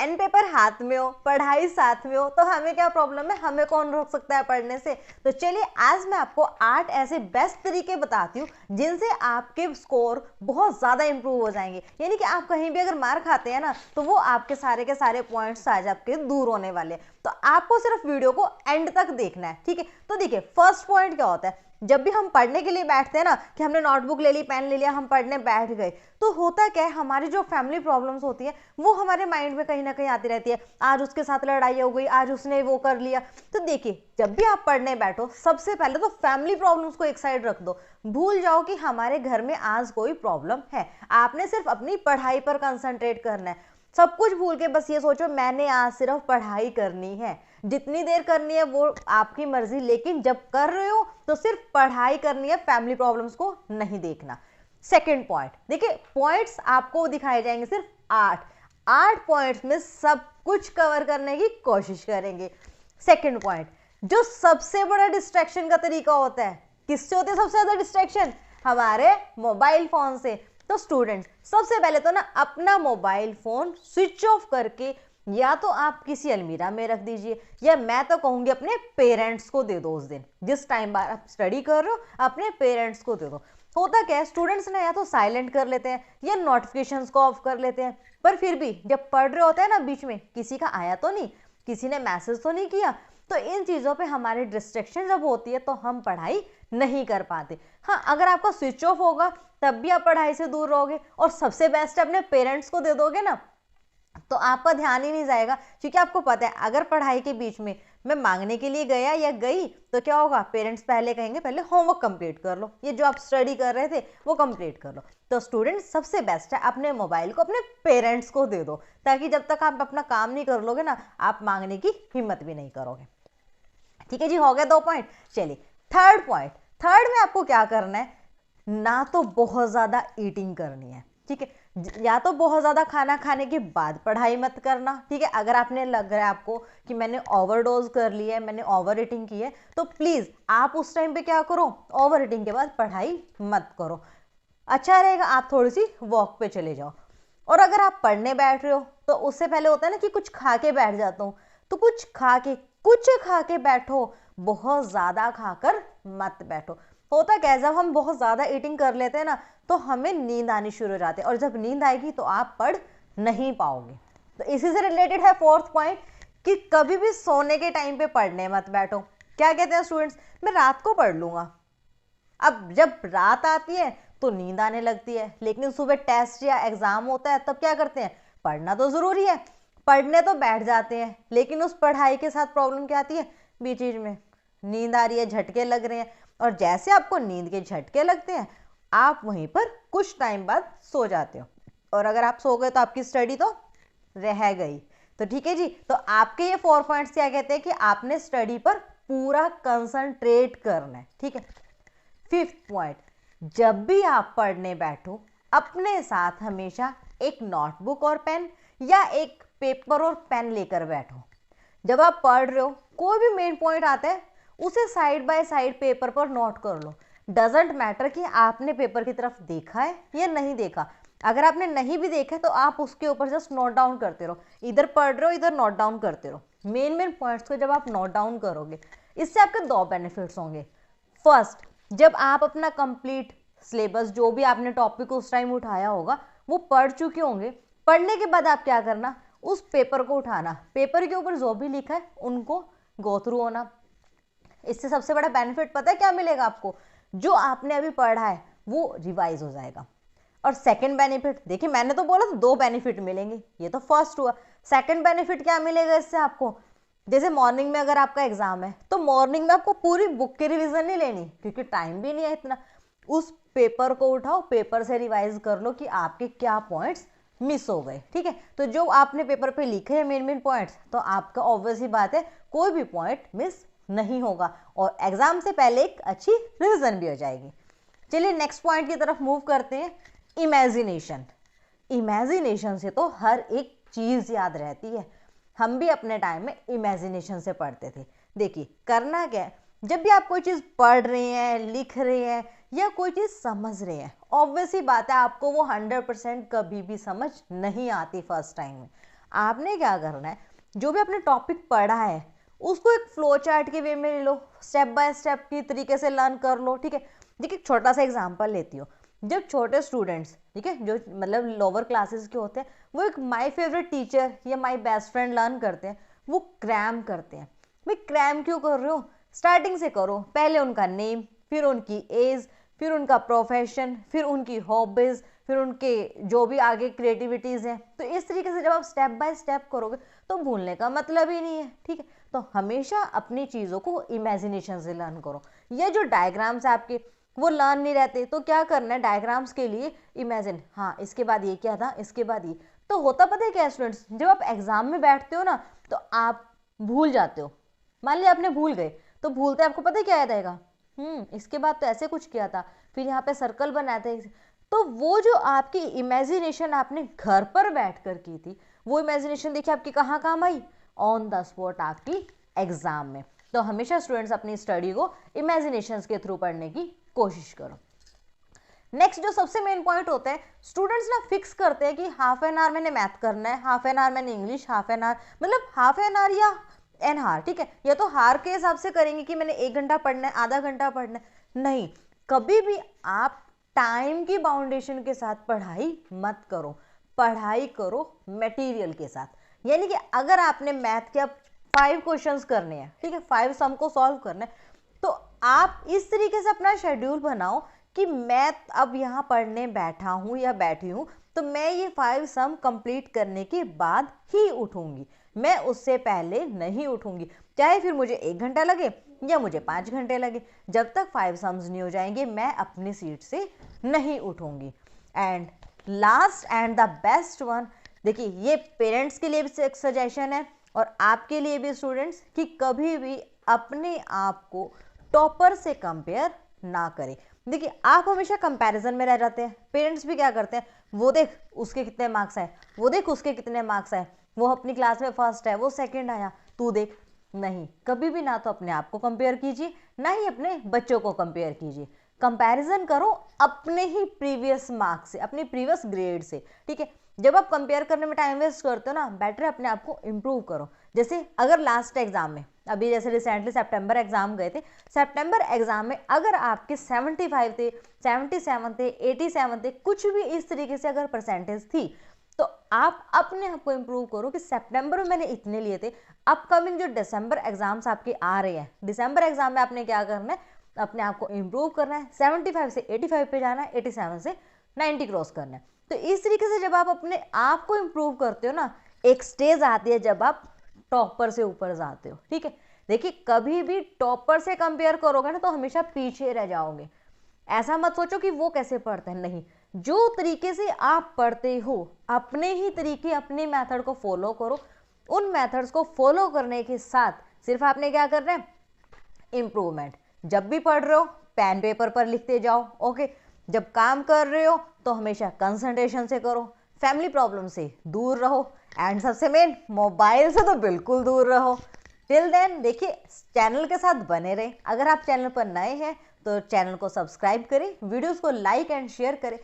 Pen paper हाथ में हो, पढ़ाई साथ में हो, तो हमें क्या प्रॉब्लम है, हमें कौन रोक सकता है पढ़ने से। तो चलिए आज मैं आपको 8 ऐसे बेस्ट तरीके बताती हूँ जिनसे आपके स्कोर बहुत ज़्यादा इंप्रूव हो जाएंगे। यानी कि आप कहीं भी अगर मार खाते हैं ना, तो वो आपके सारे के सारे पॉइंट्स आज आपके दूर होने वाले। तो आपको सिर्फ वीडियो को एंड तक देखना है, ठीक है। तो देखिए फर्स्ट पॉइंट क्या होता है, जब भी हम पढ़ने के लिए बैठते हैं ना, कि हमने नोटबुक ले ली, पेन ले लिया, हम पढ़ने बैठ गए, तो होता क्या है, हमारी जो फैमिली प्रॉब्लम्स होती है वो हमारे माइंड में कहीं ना कहीं आती रहती है। आज उसके साथ लड़ाई हो गई, आज उसने वो कर लिया। तो देखिए जब भी आप पढ़ने बैठो, सबसे पहले तो फैमिली प्रॉब्लम्स को एक साइड रख दो, भूल जाओ कि हमारे घर में आज कोई प्रॉब्लम है। आपने सिर्फ अपनी पढ़ाई पर कंसंट्रेट करना है, सब कुछ भूल के बस ये सोचो मैंने आज सिर्फ पढ़ाई करनी है। जितनी देर करनी है वो आपकी मर्जी, लेकिन जब कर रहे हो तो सिर्फ पढ़ाई करनी है, फैमिली प्रॉब्लम्स को नहीं देखना। सेकंड पॉइंट देखिए, पॉइंट्स आपको दिखाए जाएंगे सिर्फ 8 पॉइंट्स में सब कुछ कवर करने की कोशिश करेंगे। सेकंड पॉइंट, जो सबसे बड़ा डिस्ट्रैक्शन का तरीका होता है, किससे होते हैं सबसे ज्यादा डिस्ट्रैक्शन, हमारे मोबाइल फोन से। तो स्टूडेंट्स सबसे पहले तो ना अपना मोबाइल फोन स्विच ऑफ करके या तो आप किसी अलमीरा में रख दीजिए, या मैं तो कहूंगी अपने पेरेंट्स को दे दो। उस दिन जिस टाइम पर आप स्टडी कर रहे हो अपने पेरेंट्स को दे दो। होता क्या है, स्टूडेंट्स ना या तो साइलेंट कर लेते हैं या नोटिफिकेशंस को ऑफ कर लेते हैं, पर फिर भी जब पढ़ रहे होते हैं ना, बीच में किसी का आया तो नहीं, किसी ने मैसेज तो नहीं किया, तो इन चीज़ों पे हमारी डिस्ट्रैक्शन जब होती है तो हम पढ़ाई नहीं कर पाते। हाँ, अगर आपका स्विच ऑफ होगा तब भी आप पढ़ाई से दूर रहोगे, और सबसे बेस्ट है अपने पेरेंट्स को दे दोगे ना, तो आपका ध्यान ही नहीं जाएगा। क्योंकि आपको पता है अगर पढ़ाई के बीच में मैं मांगने के लिए गया या गई तो क्या होगा, पेरेंट्स पहले कहेंगे पहले होमवर्क कंप्लीट कर लो, ये जो आप स्टडी कर रहे थे वो कंप्लीट कर लो। तो स्टूडेंट्स सबसे बेस्ट है अपने मोबाइल को अपने पेरेंट्स को दे दो, ताकि जब तक आप अपना काम नहीं कर लोगे ना, आप मांगने की हिम्मत भी नहीं करोगे। ठीक है जी, हो गया 2 पॉइंट। चलिए थर्ड पॉइंट, थर्ड में आपको क्या करना है, ना तो बहुत ज्यादा ईटिंग करनी है, ठीक है, या तो बहुत ज्यादा खाना खाने के बाद पढ़ाई मत करना, ठीक है। अगर आपने लग रहा है आपको कि मैंने ओवरडोज कर लिया है, मैंने ओवर ईटिंग की है, तो प्लीज आप उस टाइम पे क्या करो, ओवर ईटिंग के बाद पढ़ाई मत करो। अच्छा रहेगा आप थोड़ी सी वॉक पे चले जाओ। और अगर आप पढ़ने बैठ रहे हो तो उससे पहले होता है ना कि कुछ खा के बैठ जाता हूँ, तो कुछ खा के बैठो, बहुत ज्यादा खाकर मत बैठो। होता क्या है, जब हम बहुत ज्यादा ईटिंग कर लेते हैं ना, तो हमें नींद आनी शुरू हो जाती है, और जब नींद आएगी तो आप पढ़ नहीं पाओगे। तो इसी से रिलेटेड है फोर्थ पॉइंट, कि कभी भी सोने के टाइम पे पढ़ने मत बैठो। क्या कहते हैं स्टूडेंट्स, मैं रात को पढ़ लूंगा। अब जब रात आती है तो नींद आने लगती है, लेकिन सुबह टेस्ट या एग्जाम होता है तब क्या करते हैं, पढ़ना तो जरूरी है, पढ़ने तो बैठ जाते हैं, लेकिन उस पढ़ाई के साथ प्रॉब्लम क्या आती है, बीच बीच में नींद आ रही है, झटके लग रहे हैं, और जैसे आपको नींद के झटके लगते हैं आप वहीं पर कुछ टाइम बाद सो जाते हो, और अगर आप सो गए तो आपकी स्टडी तो रह गई। तो ठीक है जी, तो आपके ये 4 पॉइंट्स क्या कहते हैं कि आपने स्टडी पर पूरा कंसंट्रेट करना है, ठीक है। फिफ्थ पॉइंट, जब भी आप पढ़ने बैठो अपने साथ हमेशा एक नोटबुक और पेन या एक पेपर और पेन लेकर बैठो। जब आप पढ़ रहे हो कोई भी मेन पॉइंट आता है उसे साइड बाय साइड पेपर पर नोट कर लो। डजेंट मैटर कि आपने पेपर की तरफ देखा है या नहीं देखा, अगर आपने नहीं भी देखा तो आप उसके ऊपर जस्ट नोट डाउन करते रहो, इधर पढ़ रहे हो इधर नोट डाउन करते रहो। मेन पॉइंट्स को जब आप नोट डाउन करोगे इससे आपके 2 बेनिफिट्स होंगे। फर्स्ट, जब आप अपना कंप्लीट सिलेबस जो भी आपने टॉपिक उस टाइम उठाया होगा वो पढ़ चुके होंगे, पढ़ने के बाद आप क्या करना, उस पेपर को उठाना, पेपर के ऊपर जो भी लिखा है उनको गो थ्रू होना। इससे सबसे बड़ा बेनिफिट पता है क्या मिलेगा आपको, जो आपने अभी पढ़ा है वो रिवाइज हो जाएगा। और सेकंड बेनिफिट, देखिए मैंने तो बोला था 2 बेनिफिट मिलेंगे, ये तो फर्स्ट हुआ। सेकंड बेनिफिट क्या मिलेगा इससे आपको, जैसे मॉर्निंग में अगर आपका एग्जाम है तो मॉर्निंग में आपको पूरी बुक की रिवीजन नहीं लेनी, क्योंकि टाइम भी नहीं है इतना। उस पेपर को उठाओ, पेपर से रिवाइज कर लो कि आपके क्या पॉइंट्स मिस हो गए, ठीक है। तो जो आपने पेपर पे लिखे हैं मेन पॉइंट्स, तो आपका ऑब्वियस ही बात है कोई भी पॉइंट मिस नहीं होगा, और एग्जाम से पहले एक अच्छी रिवीजन भी हो जाएगी। चलिए नेक्स्ट पॉइंट की तरफ मूव करते हैं, इमेजिनेशन। इमेजिनेशन से तो हर एक चीज याद रहती है, हम भी अपने टाइम में इमेजिनेशन से पढ़ते थे। देखिए करना क्या है, जब भी आप कोई चीज पढ़ रहे हैं, लिख रहे हैं या कोई चीज समझ रहे हैं, ऑब्वियस ही बात है आपको वो 100% कभी भी समझ नहीं आती फर्स्ट टाइम में। आपने क्या करना है, जो भी आपने टॉपिक पढ़ा है उसको एक फ्लो चार्ट के वे में ले लो, स्टेप बाय स्टेप की तरीके से लर्न कर लो। ठीक है, देखिए एक छोटा सा एग्जांपल लेती हूँ। जब छोटे स्टूडेंट्स, ठीक है, जो मतलब लोअर क्लासेस के होते हैं, वो एक माय फेवरेट टीचर या माय बेस्ट फ्रेंड लर्न करते हैं, वो क्रैम करते हैं। भाई क्रैम क्यों कर रहे हो, स्टार्टिंग से करो, पहले उनका नेम, फिर उनकी एज, फिर उनका प्रोफेशन, फिर उनकी हॉबीज, फिर उनके जो भी आगे क्रिएटिविटीज़ हैं। तो इस तरीके से जब आप स्टेप बाय स्टेप करोगे तो भूलने का मतलब ही नहीं है। ठीक है, तो हमेशा अपनी चीज़ों को इमेजिनेशन से लर्न करो। ये जो डायग्राम्स है आपके, वो लर्न नहीं रहते तो क्या करना है, डायग्राम्स के लिए इमेजिन, हाँ इसके बाद ये क्या था, इसके बाद ये। तो होता पता है क्या स्टूडेंट्स, जब आप एग्जाम में बैठते हो ना तो आप भूल जाते हो। मान लिया आपने भूल गए, तो भूलते आपको पता है क्या याद आएगा, इसके बाद तो ऐसे कुछ किया था, फिर यहाँ पे सर्कल बनाते। तो वो जो आपकी इमेजिनेशन आपने घर पर बैठकर की थी, वो इमेजिनेशन देखिए आपकी कहाँ काम आई, ऑन द स्पॉट आपकी एग्जाम में। तो हमेशा स्टूडेंट्स अपनी स्टडी को इमेजिनेशन के थ्रू पढ़ने की कोशिश करो। नेक्स्ट जो सबसे मेन पॉइंट होता है, स्टूडेंट्स ना फिक्स करते हैं कि हाफ एन आवर मैंने मैथ करना है, हाफ एन आवर मैंने इंग्लिश, हाफ एन आवर मतलब हाफ एन आवर या एन हार। ठीक है, या तो हार के हिसाब से करेंगे कि मैंने 1 घंटा पढ़ना है, आधा घंटा पढ़ना है, नहीं, कभी भी आप टाइम की बाउंडेशन के साथ पढ़ाई मत करो। पढ़ाई करो मटेरियल के साथ। यानी कि अगर आपने मैथ के अब 5 क्वेश्चंस करने हैं, ठीक है, 5 सम को सॉल्व करना है, तो आप इस तरीके से अपना शेड्यूल बनाओ कि मैं अब यहाँ पढ़ने बैठा हूँ या बैठी हूँ तो मैं ये 5 सम कंप्लीट करने के बाद ही उठूंगी, मैं उससे पहले नहीं उठूंगी। चाहे फिर मुझे 1 घंटा लगे या मुझे 5 घंटे लगे, जब तक 5 सम्स नहीं हो जाएंगे मैं अपनी सीट से नहीं उठूंगी। And last and the best one, देखिए ये पेरेंट्स के लिए भी एक सजेशन है और आपके लिए भी स्टूडेंट्स, कि कभी भी अपने आप को टॉपर से कंपेयर ना करें। देखिए आप हमेशा कंपैरिजन में रह जाते हैं। पेरेंट्स भी क्या करते हैं, वो देख उसके कितने मार्क्स आए, वो देख उसके कितने मार्क्स आए, वो अपनी क्लास में फर्स्ट है, वो सेकंड आया, तू देख। नहीं, कभी भी ना तो अपने आप को कंपेयर कीजिए, ना ही अपने बच्चों को कंपेयर कीजिए। कंपैरिजन करो अपने ही प्रीवियस मार्क्स से, अपने प्रीवियस ग्रेड से। ठीक है, जब आप कंपेयर करने में टाइम वेस्ट करते हो ना, बेटर अपने आप को इम्प्रूव करो। जैसे अगर लास्ट एग्जाम में, अभी जैसे रिसेंटली सितंबर एग्जाम गए थे, सितंबर एग्जाम में अगर आपके 75 थे, 77 थे, 87 थे, कुछ भी इस तरीके से अगर परसेंटेज थी, तो आप अपने आप को इम्प्रूव करो कि सितंबर में मैंने इतने लिए थे। अपकमिंग जो दिसंबर एग्जाम्स आपके आ रहे हैं, दिसंबर एग्जाम में आपने क्या करना है, अपने आप को इम्प्रूव करना है, 75 से 85 पे जाना है, 87 से 90 क्रॉस करना है। तो इस तरीके से जब आप अपने आप को इम्प्रूव करते हो ना, एक स्टेज आती है जब आप टॉपर से ऊपर जाते हो। ठीक है, देखिए कभी भी टॉपर से कंपेयर करोगे ना तो हमेशा पीछे रह जाओगे। ऐसा मत सोचो कि वो कैसे पढ़ते हैं, नहीं, जो तरीके से आप पढ़ते हो अपने ही तरीके, अपने मेथड को फॉलो करो। उन मेथड्स को फॉलो करने के साथ सिर्फ आपने क्या करना है, इम्प्रूवमेंट। जब भी पढ़ रहे हो पेन पेपर पर लिखते जाओ। ओके, जब काम कर रहे हो तो हमेशा कंसंट्रेशन से करो, फैमिली प्रॉब्लम से दूर रहो, एंड सबसे मेन मोबाइल से तो बिल्कुल दूर रहो। टिल देन देखिए चैनल के साथ बने रहें। अगर आप चैनल पर नए हैं तो चैनल को सब्सक्राइब करें, वीडियोस को लाइक एंड शेयर करें,